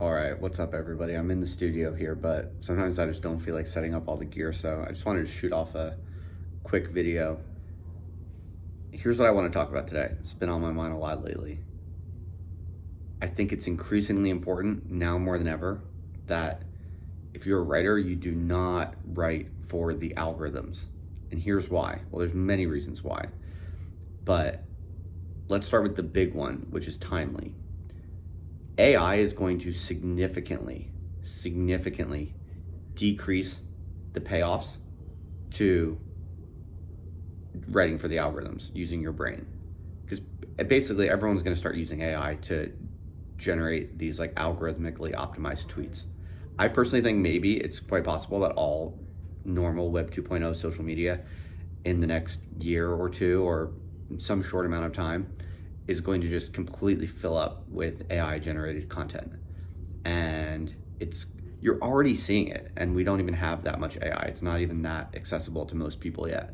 All right, what's up, everybody? I'm in the studio here, but sometimes I just don't feel like setting up all the gear, so I just wanted to shoot off a quick video. Here's what I want to talk about today. It's been on my mind a lot lately. I think it's increasingly important now more than ever that if you're a writer, you do not write for the algorithms. And here's why. Well, there's many reasons why, but let's start with the big one, which is timely. AI is going to significantly decrease the payoffs to writing for the algorithms using your brain. Because basically everyone's going to start using AI to generate these like algorithmically optimized tweets. I personally think maybe it's quite possible that all normal Web 2.0 social media in the next year or two or some short amount of time is going to just completely fill up with AI generated content. And you're already seeing it, and we don't even have that much AI. It's not even that accessible to most people yet.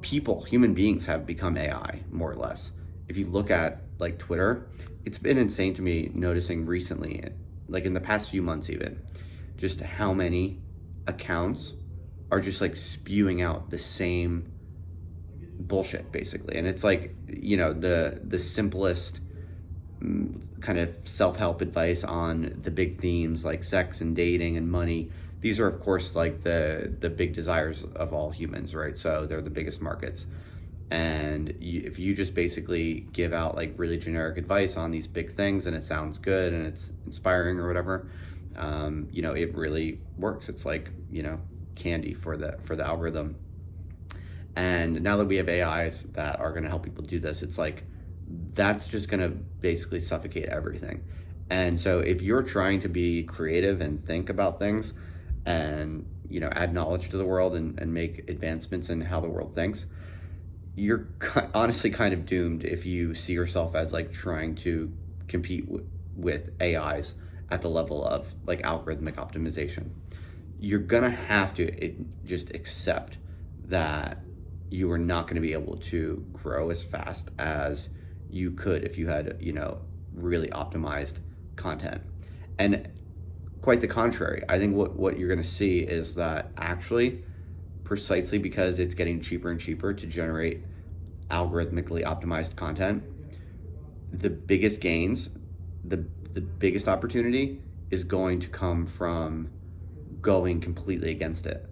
Human beings have become AI, more or less. If you look at like Twitter, it's been insane to me noticing recently, like in the past few months even, just how many accounts are just like spewing out the same bullshit basically. And it's like, the simplest kind of self-help advice on the big themes like sex and dating and money. These are of course like the big desires of all humans, right? So they're the biggest markets. And if you just basically give out like really generic advice on these big things and it sounds good and it's inspiring or whatever, it really works. It's like, candy for the algorithm. And now that we have AIs that are going to help people do this, it's like that's just going to basically suffocate everything. And so if you're trying to be creative and think about things and add knowledge to the world and make advancements in how the world thinks, you're honestly kind of doomed if you see yourself as like trying to compete with AIs at the level of like algorithmic optimization. You're gonna have to just accept that you are not going to be able to grow as fast as you could if you had, really optimized content. And quite the contrary, I think what you're going to see is that actually, precisely because it's getting cheaper and cheaper to generate algorithmically optimized content, the biggest gains, the biggest opportunity is going to come from going completely against it.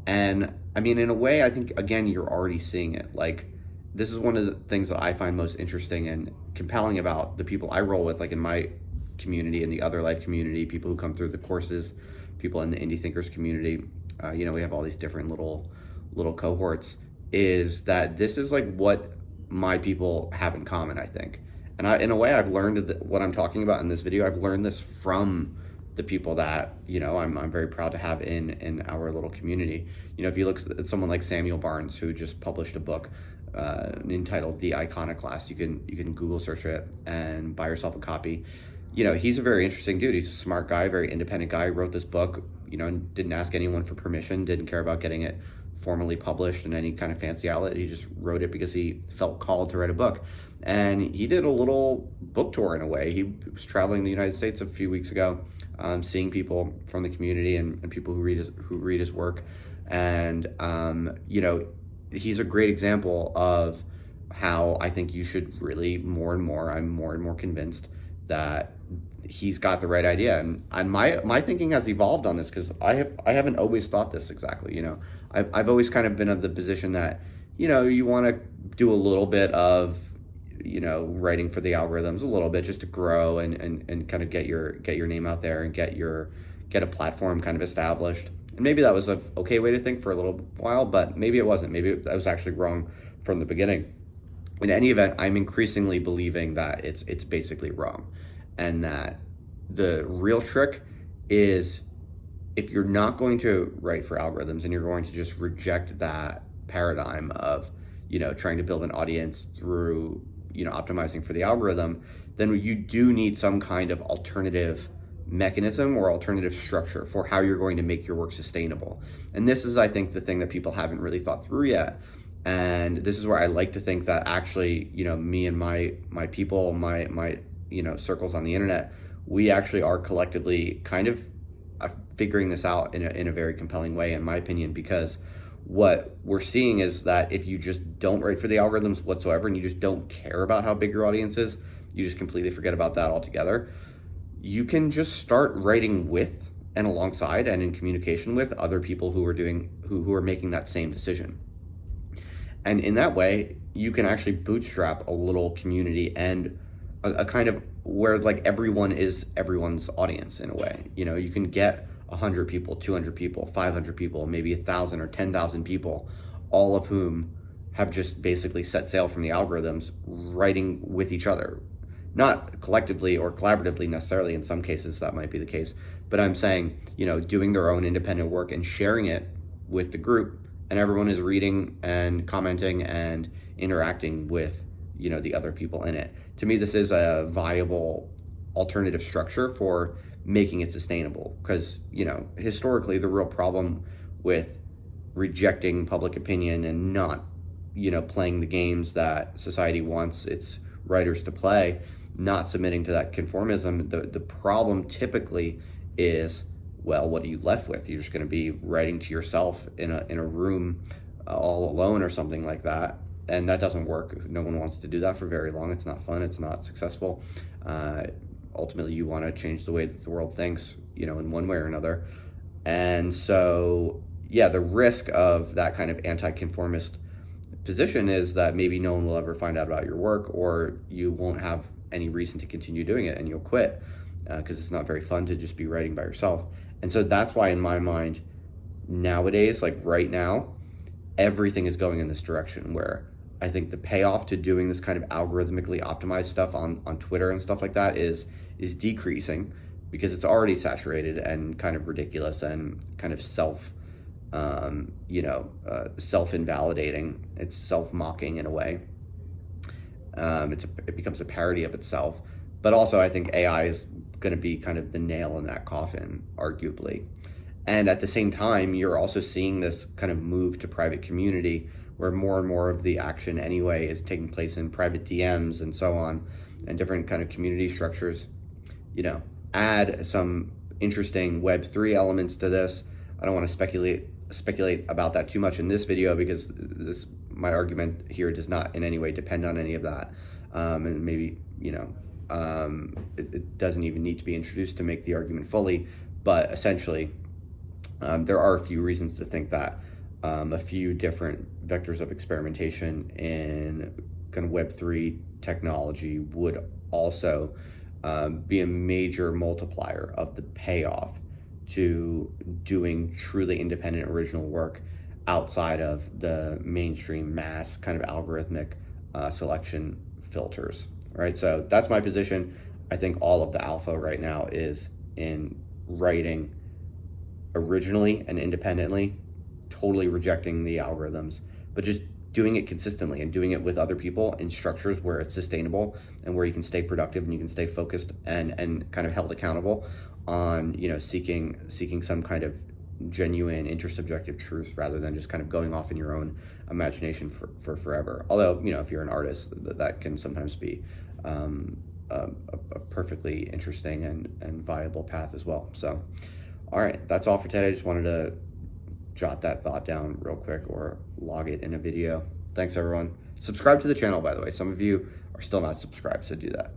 And I mean, in a way, I think, again, you're already seeing it. Like, this is one of the things that I find most interesting and compelling about the people I roll with, like in my community and the Other Life community, people who come through the courses, people in the Indie Thinkers community. We have all these different little cohorts, is that this is like what my people have in common, I think. And in a way, I've learned that what I'm talking about in this video, I've learned this from the people that I'm very proud to have in our little community. If you look at someone like Samuel Barnes, who just published a book entitled The Iconoclast, you can Google search it and buy yourself a copy. He's a very interesting dude. He's a smart guy, very independent guy. Wrote this book, and didn't ask anyone for permission, didn't care about getting it formally published in any kind of fancy outlet. He just wrote it because he felt called to write a book. And he did a little book tour in a way. He was traveling the United States a few weeks ago, seeing people from the community and people who read his work. And, he's a great example of how I think you should really I'm more and more convinced that he's got the right idea. And my thinking has evolved on this because I haven't always thought this exactly. I've always kind of been of the position that, you want to do a little bit of, writing for the algorithms a little bit just to grow and kind of get your name out there and get a platform kind of established. And maybe that was an okay way to think for a little while, but maybe it wasn't. Maybe that was actually wrong from the beginning. In any event, I'm increasingly believing that it's basically wrong, and that the real trick is, if you're not going to write for algorithms and you're going to just reject that paradigm of, trying to build an audience through, optimizing for the algorithm, then you do need some kind of alternative mechanism or alternative structure for how you're going to make your work sustainable. And this is, I think, the thing that people haven't really thought through yet. And this is where I like to think that actually, me and my people, my circles on the internet, we actually are collectively kind of figuring this out in a very compelling way, in my opinion, because what we're seeing is that if you just don't write for the algorithms whatsoever and you just don't care about how big your audience is, you just completely forget about that altogether, you can just start writing with and alongside and in communication with other people who are making that same decision. And in that way, you can actually bootstrap a little community and a kind of where like everyone is everyone's audience in a way. You can get 100 people, 200 people, 500 people, maybe 1,000 or 10,000 people, all of whom have just basically set sail from the algorithms, writing with each other. Not collectively or collaboratively necessarily, in some cases that might be the case, but I'm saying, doing their own independent work and sharing it with the group, and everyone is reading and commenting and interacting with, the other people in it. To me, this is a viable alternative structure for making it sustainable, because, historically the real problem with rejecting public opinion and not, playing the games that society wants its writers to play, not submitting to that conformism, the problem typically is, well, what are you left with? You're just going to be writing to yourself in a room all alone or something like that, and that doesn't work. No one wants to do that for very long. It's not fun. It's not successful. Ultimately, you want to change the way that the world thinks, in one way or another. And so, yeah, the risk of that kind of anti-conformist position is that maybe no one will ever find out about your work, or you won't have any reason to continue doing it and you'll quit because it's not very fun to just be writing by yourself. And so that's why, in my mind, nowadays, like right now, everything is going in this direction where I think the payoff to doing this kind of algorithmically optimized stuff on Twitter and stuff like that is decreasing, because it's already saturated and kind of ridiculous and kind of self-invalidating. It's self-mocking in a way. It becomes a parody of itself. But also, I think AI is going to be kind of the nail in that coffin, arguably. And at the same time, you're also seeing this kind of move to private community, where more and more of the action anyway is taking place in private DMs and so on, and different kind of community structures. Add some interesting Web3 elements to this. I don't want to speculate about that too much in this video, because my argument here does not in any way depend on any of that. And maybe, it doesn't even need to be introduced to make the argument fully, but essentially, there are a few reasons to think that a few different vectors of experimentation in kind of Web3 technology would also be a major multiplier of the payoff to doing truly independent original work outside of the mainstream mass kind of algorithmic selection filters, right? So that's my position. I think all of the alpha right now is in writing originally and independently, totally rejecting the algorithms, but just doing it consistently and doing it with other people in structures where it's sustainable and where you can stay productive and you can stay focused and kind of held accountable on, seeking some kind of genuine intersubjective truth, rather than just kind of going off in your own imagination for forever. Although, if you're an artist, that can sometimes be a perfectly interesting and viable path as well. So, all right, that's all for today. I just wanted to jot that thought down real quick, or log it in a video. Thanks, everyone. Subscribe to the channel, by the way. Some of you are still not subscribed, so do that.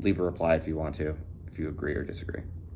Leave a reply if you want to, if you agree or disagree.